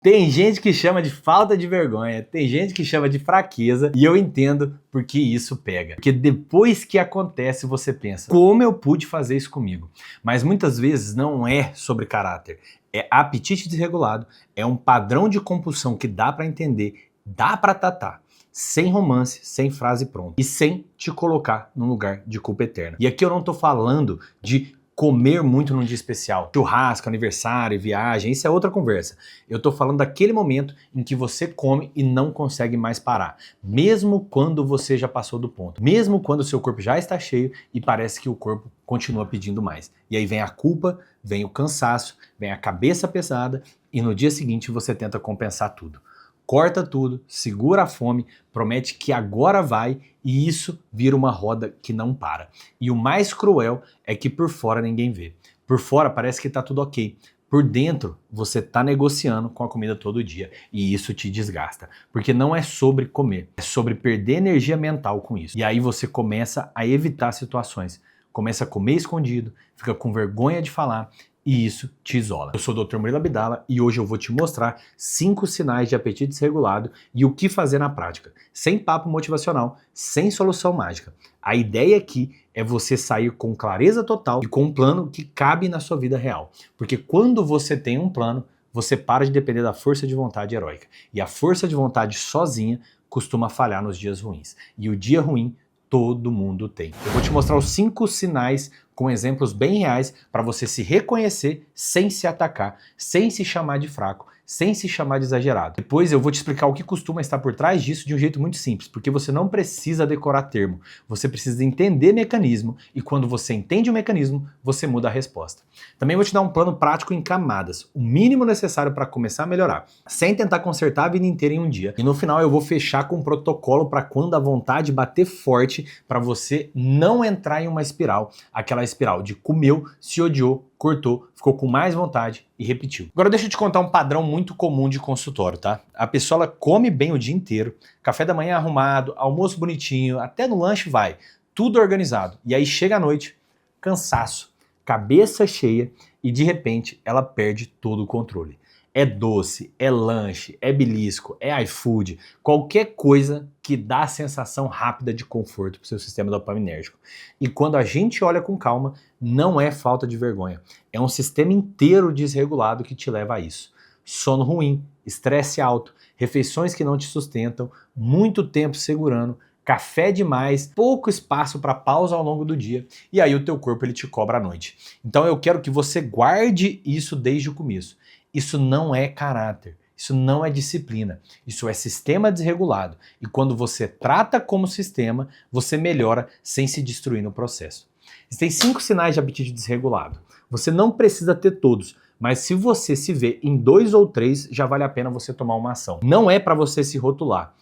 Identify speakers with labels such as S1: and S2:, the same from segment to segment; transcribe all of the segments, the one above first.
S1: Tem gente que chama de falta de vergonha, tem gente que chama de fraqueza e eu entendo porque isso pega. Porque depois que acontece você pensa, como eu pude fazer isso comigo? Mas muitas vezes não é sobre caráter, é apetite desregulado, é um padrão de compulsão que dá pra entender, dá pra tratar. Sem romance, sem frase pronta e sem te colocar num lugar de culpa eterna. E aqui eu não tô falando de comer muito num dia especial, churrasco, aniversário, viagem, isso é outra conversa. Eu tô falando daquele momento em que você come e não consegue mais parar, mesmo quando você já passou do ponto, mesmo quando o seu corpo já está cheio e parece que o corpo continua pedindo mais. E aí vem a culpa, vem o cansaço, vem a cabeça pesada e no dia seguinte você tenta compensar tudo. Corta tudo, segura a fome, promete que agora vai e isso vira uma roda que não para. E o mais cruel é que por fora ninguém vê. Por fora parece que tá tudo ok. Por dentro você tá negociando com a comida todo dia e isso te desgasta. Porque não é sobre comer, é sobre perder energia mental com isso. E aí você começa a evitar situações. Começa a comer escondido, fica com vergonha de falar e isso te isola. Eu sou o Dr. Murilo Abdala e hoje eu vou te mostrar 5 sinais de apetite desregulado e o que fazer na prática. Sem papo motivacional, sem solução mágica. A ideia aqui é você sair com clareza total e com um plano que cabe na sua vida real. Porque quando você tem um plano, você para de depender da força de vontade heróica. E a força de vontade sozinha costuma falhar nos dias ruins. E o dia ruim todo mundo tem. Eu vou te mostrar os 5 sinais com exemplos bem reais para você se reconhecer sem se atacar, sem se chamar de fraco, sem se chamar de exagerado. Depois eu vou te explicar o que costuma estar por trás disso de um jeito muito simples, porque você não precisa decorar termo, você precisa entender mecanismo e quando você entende o mecanismo, você muda a resposta. Também vou te dar um plano prático em camadas, o mínimo necessário para começar a melhorar, sem tentar consertar a vida inteira em um dia. E no final eu vou fechar com um protocolo para quando a vontade bater forte, para você não entrar em uma espiral, aquela espiral de comeu, se odiou, cortou, ficou com mais vontade e repetiu. Agora deixa eu te contar um padrão muito comum de consultório, tá? A pessoa ela come bem o dia inteiro, café da manhã arrumado, almoço bonitinho, até no lanche vai, tudo organizado. E aí chega a noite, cansaço, cabeça cheia e de repente ela perde todo o controle. É doce, é lanche, é belisco, é iFood, qualquer coisa que dá a sensação rápida de conforto para o seu sistema dopaminérgico. E quando a gente olha com calma, não é falta de vergonha, é um sistema inteiro desregulado que te leva a isso. Sono ruim, estresse alto, refeições que não te sustentam, muito tempo segurando, café demais, pouco espaço para pausa ao longo do dia e aí o teu corpo ele te cobra à noite. Então eu quero que você guarde isso desde o começo. Isso não é caráter, isso não é disciplina, isso é sistema desregulado. E quando você trata como sistema, você melhora sem se destruir no processo. Existem 5 sinais de apetite desregulado. Você não precisa ter todos, mas se você se vê em 2 ou 3, já vale a pena você tomar uma ação. Não é para você se rotular.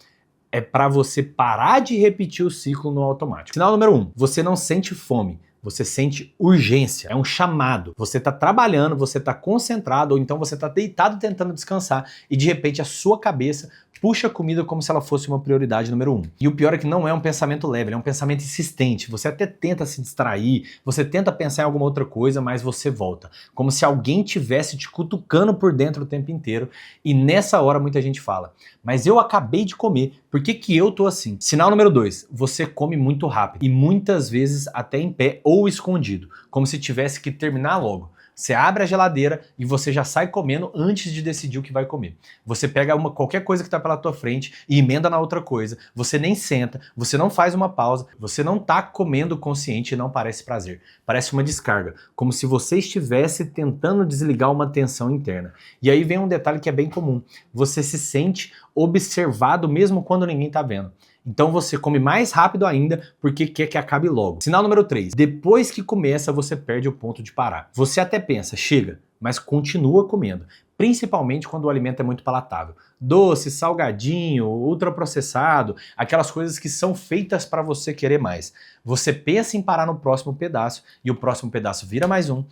S1: É para você parar de repetir o ciclo no automático. Sinal número 1, você não sente fome. Você sente urgência, é um chamado. Você está trabalhando, você está concentrado, ou então você está deitado tentando descansar e de repente a sua cabeça puxa a comida como se ela fosse uma prioridade número 1. E o pior é que não é um pensamento leve, é um pensamento insistente. Você até tenta se distrair, você tenta pensar em alguma outra coisa, mas você volta. Como se alguém tivesse te cutucando por dentro o tempo inteiro. E nessa hora muita gente fala, mas eu acabei de comer, por que que eu tô assim? Sinal número 2, você come muito rápido e muitas vezes até em pé ou escondido, como se tivesse que terminar logo. Você abre a geladeira e você já sai comendo antes de decidir o que vai comer. Você pega qualquer coisa que está pela tua frente e emenda na outra coisa. Você nem senta, você não faz uma pausa, você não está comendo consciente e não parece prazer. Parece uma descarga, como se você estivesse tentando desligar uma tensão interna. E aí vem um detalhe que é bem comum. Você se sente observado mesmo quando ninguém está vendo. Então você come mais rápido ainda porque quer que acabe logo. Sinal número 3. Depois que começa, você perde o ponto de parar. Você até pensa, chega, mas continua comendo. Principalmente quando o alimento é muito palatável. Doce, salgadinho, ultraprocessado, aquelas coisas que são feitas para você querer mais. Você pensa em parar no próximo pedaço e o próximo pedaço vira mais um,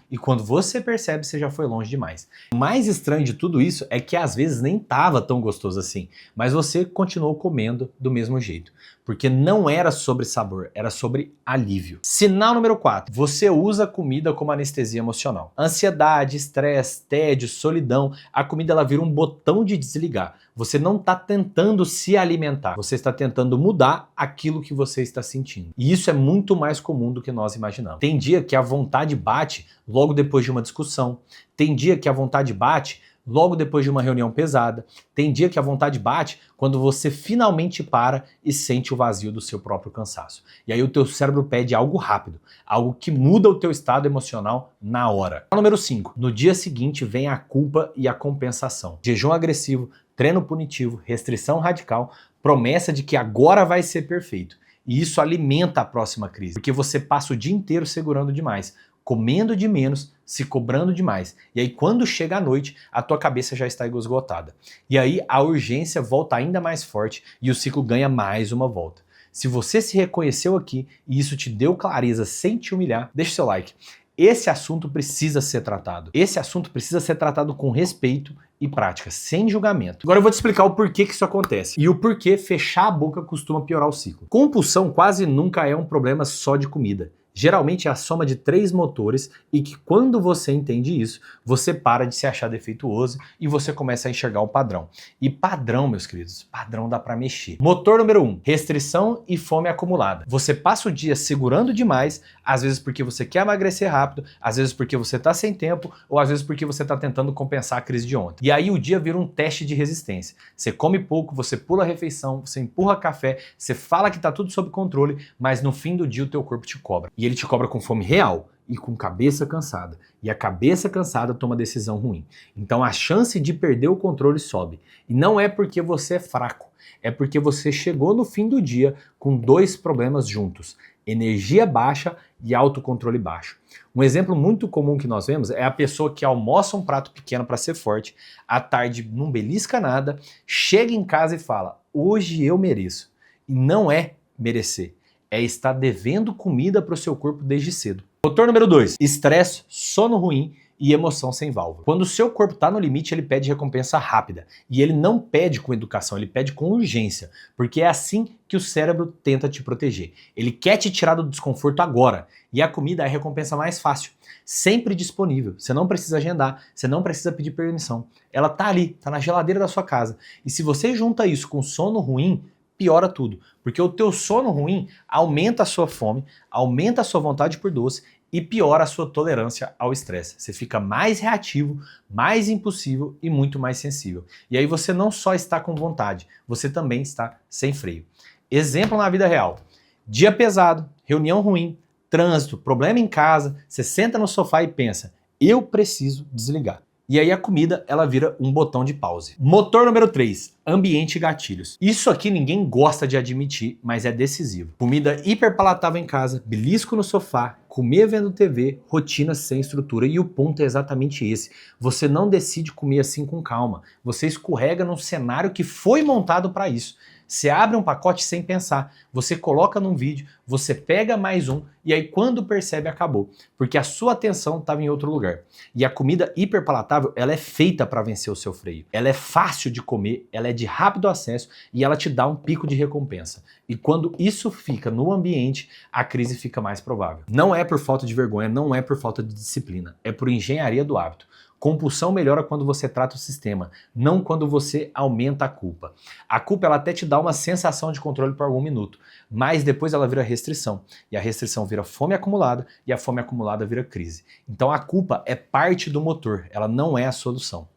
S1: e quando você percebe, você já foi longe demais. O mais estranho de tudo isso é que às vezes nem estava tão gostoso assim, mas você continuou comendo do mesmo jeito. Porque não era sobre sabor, era sobre alívio. Sinal número 4. Você usa a comida como anestesia emocional. Ansiedade, estresse, tédio, tédio, solidão, a comida ela vira um botão de desligar. Você não está tentando se alimentar, você está tentando mudar aquilo que você está sentindo. E isso é muito mais comum do que nós imaginamos. Tem dia que a vontade bate logo depois de uma discussão, tem dia que a vontade bate logo depois de uma reunião pesada, tem dia que a vontade bate quando você finalmente para e sente o vazio do seu próprio cansaço. E aí o teu cérebro pede algo rápido, algo que muda o teu estado emocional na hora. Número 5. No dia seguinte vem a culpa e a compensação. Jejum agressivo, treino punitivo, restrição radical, promessa de que agora vai ser perfeito. E isso alimenta a próxima crise, porque você passa o dia inteiro segurando demais, comendo de menos, se cobrando demais. E aí quando chega a noite, a tua cabeça já está esgotada. E aí a urgência volta ainda mais forte e o ciclo ganha mais uma volta. Se você se reconheceu aqui e isso te deu clareza sem te humilhar, deixa o seu like. Esse assunto precisa ser tratado. Esse assunto precisa ser tratado com respeito e prática, sem julgamento. Agora eu vou te explicar o porquê que isso acontece e o porquê fechar a boca costuma piorar o ciclo. Compulsão quase nunca é um problema só de comida. Geralmente é a soma de 3 motores e que quando você entende isso, você para de se achar defeituoso e você começa a enxergar um padrão. E padrão, meus queridos, padrão dá pra mexer. Motor número 1, restrição e fome acumulada. Você passa o dia segurando demais, às vezes porque você quer emagrecer rápido, às vezes porque você tá sem tempo ou às vezes porque você tá tentando compensar a crise de ontem. E aí o dia vira um teste de resistência. Você come pouco, você pula a refeição, você empurra café, você fala que tá tudo sob controle, mas no fim do dia o teu corpo te cobra. E ele te cobra com fome real e com cabeça cansada. E a cabeça cansada toma decisão ruim. Então a chance de perder o controle sobe. E não é porque você é fraco, é porque você chegou no fim do dia com 2 problemas juntos: energia baixa e autocontrole baixo. Um exemplo muito comum que nós vemos é a pessoa que almoça um prato pequeno para ser forte, à tarde não belisca nada, chega em casa e fala: hoje eu mereço. E não é merecer. É estar devendo comida para o seu corpo desde cedo. Motor número 2, estresse, sono ruim e emoção sem válvula. Quando o seu corpo está no limite, ele pede recompensa rápida. E ele não pede com educação, ele pede com urgência. Porque é assim que o cérebro tenta te proteger. Ele quer te tirar do desconforto agora. E a comida é a recompensa mais fácil. Sempre disponível. Você não precisa agendar, você não precisa pedir permissão. Ela tá ali, tá na geladeira da sua casa. E se você junta isso com sono ruim, piora tudo, porque o teu sono ruim aumenta a sua fome, aumenta a sua vontade por doce e piora a sua tolerância ao estresse. Você fica mais reativo, mais impulsivo e muito mais sensível. E aí você não só está com vontade, você também está sem freio. Exemplo na vida real: dia pesado, reunião ruim, trânsito, problema em casa, você senta no sofá e pensa: eu preciso desligar. E aí a comida, ela vira um botão de pause. Motor número 3, ambiente e gatilhos. Isso aqui ninguém gosta de admitir, mas é decisivo. Comida hiperpalatável em casa, belisco no sofá, comer vendo TV, rotina sem estrutura. E o ponto é exatamente esse. Você não decide comer assim com calma. Você escorrega num cenário que foi montado para isso. Você abre um pacote sem pensar, você coloca num vídeo, você pega mais um e aí quando percebe acabou, porque a sua atenção estava em outro lugar. E a comida hiperpalatável, ela é feita para vencer o seu freio. Ela é fácil de comer, ela é de rápido acesso e ela te dá um pico de recompensa. E quando isso fica no ambiente, a crise fica mais provável. Não é por falta de vergonha, não é por falta de disciplina, é por engenharia do hábito. Compulsão melhora quando você trata o sistema, não quando você aumenta a culpa. A culpa ela até te dá uma sensação de controle por algum minuto, mas depois ela vira restrição. E a restrição vira fome acumulada e a fome acumulada vira crise. Então a culpa é parte do motor, ela não é a solução.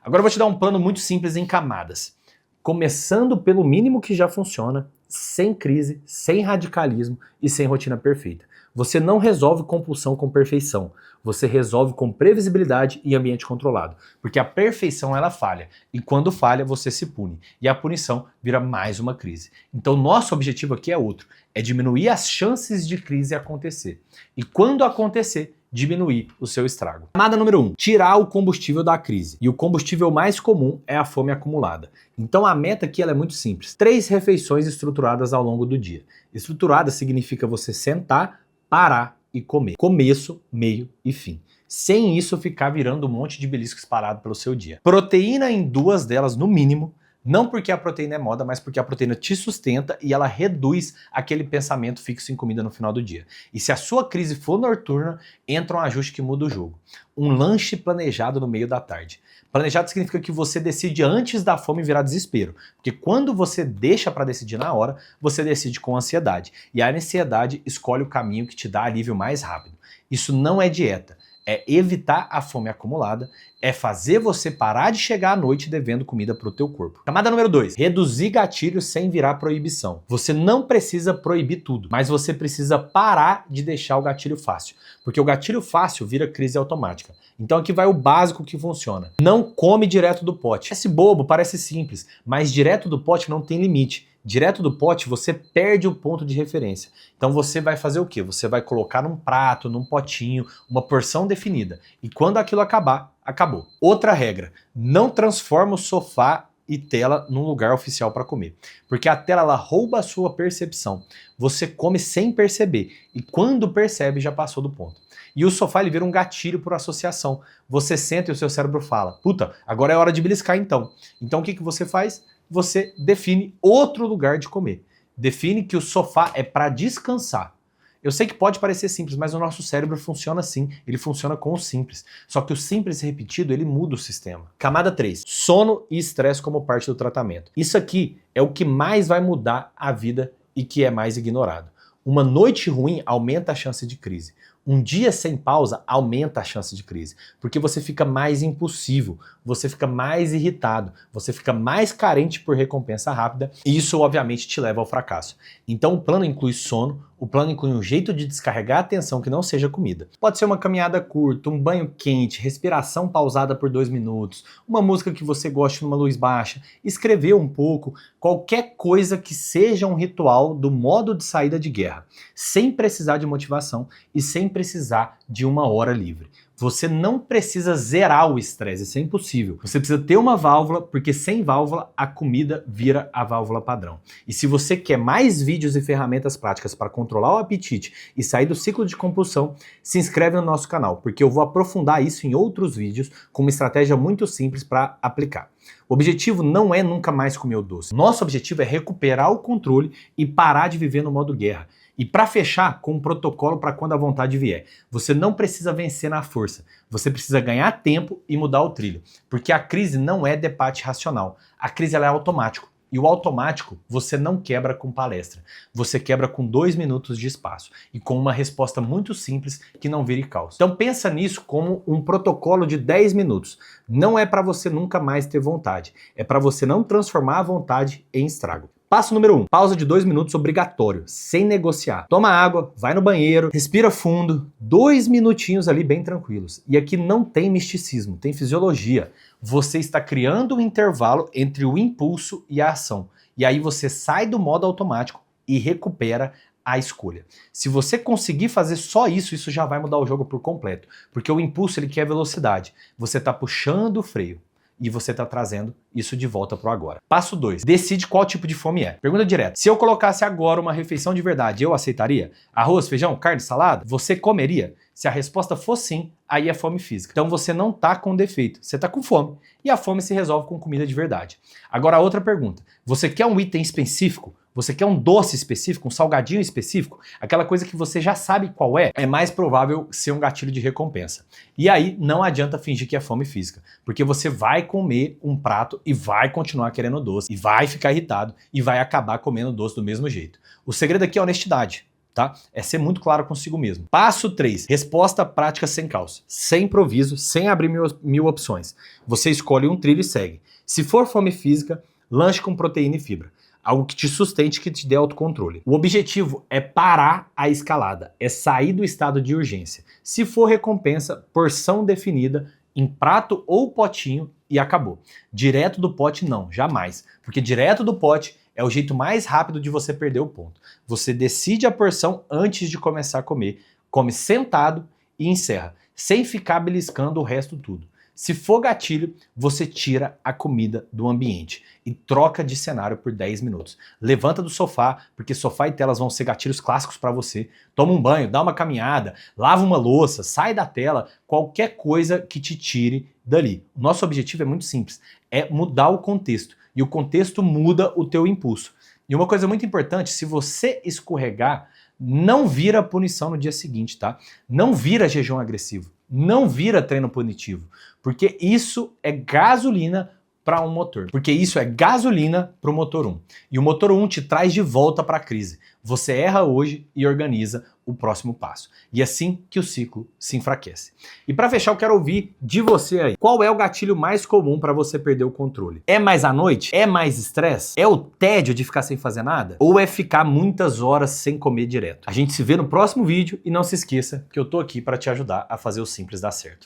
S1: Agora eu vou te dar um plano muito simples em camadas. Começando pelo mínimo que já funciona, sem crise, sem radicalismo e sem rotina perfeita. Você não resolve compulsão com perfeição. Você resolve com previsibilidade e ambiente controlado. Porque a perfeição ela falha. E quando falha, você se pune. E a punição vira mais uma crise. Então nosso objetivo aqui é outro. É diminuir as chances de crise acontecer. E quando acontecer, diminuir o seu estrago. Camada número 1, tirar o combustível da crise. E o combustível mais comum é a fome acumulada. Então a meta aqui ela é muito simples. 3 refeições estruturadas ao longo do dia. Estruturada significa você sentar, parar e comer. Começo, meio e fim. Sem isso ficar virando um monte de beliscos parado pelo seu dia. Proteína em 2 delas no mínimo, Não porque a proteína é moda, mas porque a proteína te sustenta e ela reduz aquele pensamento fixo em comida no final do dia. E se a sua crise for noturna, entra um ajuste que muda o jogo. Um lanche planejado no meio da tarde. Planejado significa que você decide antes da fome virar desespero. Porque quando você deixa para decidir na hora, você decide com ansiedade. E a ansiedade escolhe o caminho que te dá alívio mais rápido. Isso não é dieta. É evitar a fome acumulada, é fazer você parar de chegar à noite devendo comida pro teu corpo. Camada número 2, reduzir gatilhos sem virar proibição. Você não precisa proibir tudo, mas você precisa parar de deixar o gatilho fácil, porque o gatilho fácil vira crise automática. Então aqui vai o básico que funciona. Não come direto do pote. Parece bobo, parece simples, mas direto do pote não tem limite. Direto do pote você perde o ponto de referência. Então você vai fazer o quê? Você vai colocar num prato, num potinho, uma porção definida. E quando aquilo acabar, acabou. Outra regra, não transforma o sofá e tela num lugar oficial para comer. Porque a tela ela rouba a sua percepção. Você come sem perceber. E quando percebe, já passou do ponto. E o sofá ele vira um gatilho por associação. Você senta e o seu cérebro fala, puta, agora é hora de beliscar então. Então o que você faz? Você define outro lugar de comer. Define que o sofá é para descansar. Eu sei que pode parecer simples, mas o nosso cérebro funciona assim, ele funciona com o simples. Só que o simples repetido, ele muda o sistema. Camada 3, sono e estresse como parte do tratamento. Isso aqui é o que mais vai mudar a vida e que é mais ignorado. Uma noite ruim aumenta a chance de crise. Um dia sem pausa aumenta a chance de crise, porque você fica mais impulsivo, você fica mais irritado, você fica mais carente por recompensa rápida e isso obviamente te leva ao fracasso. Então o plano inclui sono, o plano inclui um jeito de descarregar a atenção que não seja comida. Pode ser uma caminhada curta, um banho quente, respiração pausada por 2 minutos, uma música que você goste numa luz baixa, escrever um pouco, qualquer coisa que seja um ritual do modo de saída de guerra, sem precisar de motivação e sem precisar de uma hora livre. Você não precisa zerar o estresse, isso é impossível. Você precisa ter uma válvula, porque sem válvula a comida vira a válvula padrão. E se você quer mais vídeos e ferramentas práticas para controlar o apetite e sair do ciclo de compulsão, se inscreve no nosso canal, porque eu vou aprofundar isso em outros vídeos com uma estratégia muito simples para aplicar. O objetivo não é nunca mais comer o doce. Nosso objetivo é recuperar o controle e parar de viver no modo guerra. E para fechar, com um protocolo para quando a vontade vier. Você não precisa vencer na força, você precisa ganhar tempo e mudar o trilho. Porque a crise não é debate racional, a crise ela é automático. E o automático você não quebra com palestra, você quebra com 2 minutos de espaço e com uma resposta muito simples que não vire caos. Então pensa nisso como um protocolo de 10 minutos. Não é para você nunca mais ter vontade, é para você não transformar a vontade em estrago. Passo número 1, pausa de 2 minutos obrigatório, sem negociar. Toma água, vai no banheiro, respira fundo, 2 minutinhos ali bem tranquilos. E aqui não tem misticismo, tem fisiologia. Você está criando um intervalo entre o impulso e a ação. E aí você sai do modo automático e recupera a escolha. Se você conseguir fazer só isso, isso já vai mudar o jogo por completo. Porque o impulso ele quer velocidade. Você está puxando o freio. E você está trazendo isso de volta para o agora. Passo 2. Decide qual tipo de fome é. Pergunta direta. Se eu colocasse agora uma refeição de verdade, eu aceitaria? Arroz, feijão, carne, salada? Você comeria? Se a resposta for sim, aí é fome física. Então você não está com defeito, você está com fome. E a fome se resolve com comida de verdade. Agora a outra pergunta. Você quer um item específico? Você quer um doce específico, um salgadinho específico? Aquela coisa que você já sabe qual é mais provável ser um gatilho de recompensa. E aí não adianta fingir que é fome física, porque você vai comer um prato e vai continuar querendo doce, e vai ficar irritado, e vai acabar comendo doce do mesmo jeito. O segredo aqui é honestidade. Tá? É ser muito claro consigo mesmo. Passo 3. Resposta prática sem caos. Sem improviso, sem abrir mil opções. Você escolhe um trilho e segue. Se for fome física, lanche com proteína e fibra. Algo que te sustente, que te dê autocontrole. O objetivo é parar a escalada, é sair do estado de urgência. Se for recompensa, porção definida, em prato ou potinho e acabou. Direto do pote não, jamais. Porque direto do pote é o jeito mais rápido de você perder o ponto. Você decide a porção antes de começar a comer, come sentado e encerra, sem ficar beliscando o resto tudo. Se for gatilho, você tira a comida do ambiente e troca de cenário por 10 minutos. Levanta do sofá, porque sofá e telas vão ser gatilhos clássicos para você. Toma um banho, dá uma caminhada, lava uma louça, sai da tela, qualquer coisa que te tire dali. O nosso objetivo é muito simples, é mudar o contexto. E o contexto muda o teu impulso. E uma coisa muito importante, se você escorregar, não vira punição no dia seguinte, tá? Não vira jejum agressivo, não vira treino punitivo, porque isso é gasolina para um motor. Porque isso é gasolina para o motor 1. E o motor 1 te traz de volta para a crise. Você erra hoje e organiza o próximo passo. E é assim que o ciclo se enfraquece. E para fechar, eu quero ouvir de você aí. Qual é o gatilho mais comum para você perder o controle? É mais à noite? É mais estresse? É o tédio de ficar sem fazer nada? Ou é ficar muitas horas sem comer direto? A gente se vê no próximo vídeo e não se esqueça que eu tô aqui para te ajudar a fazer o simples dar certo.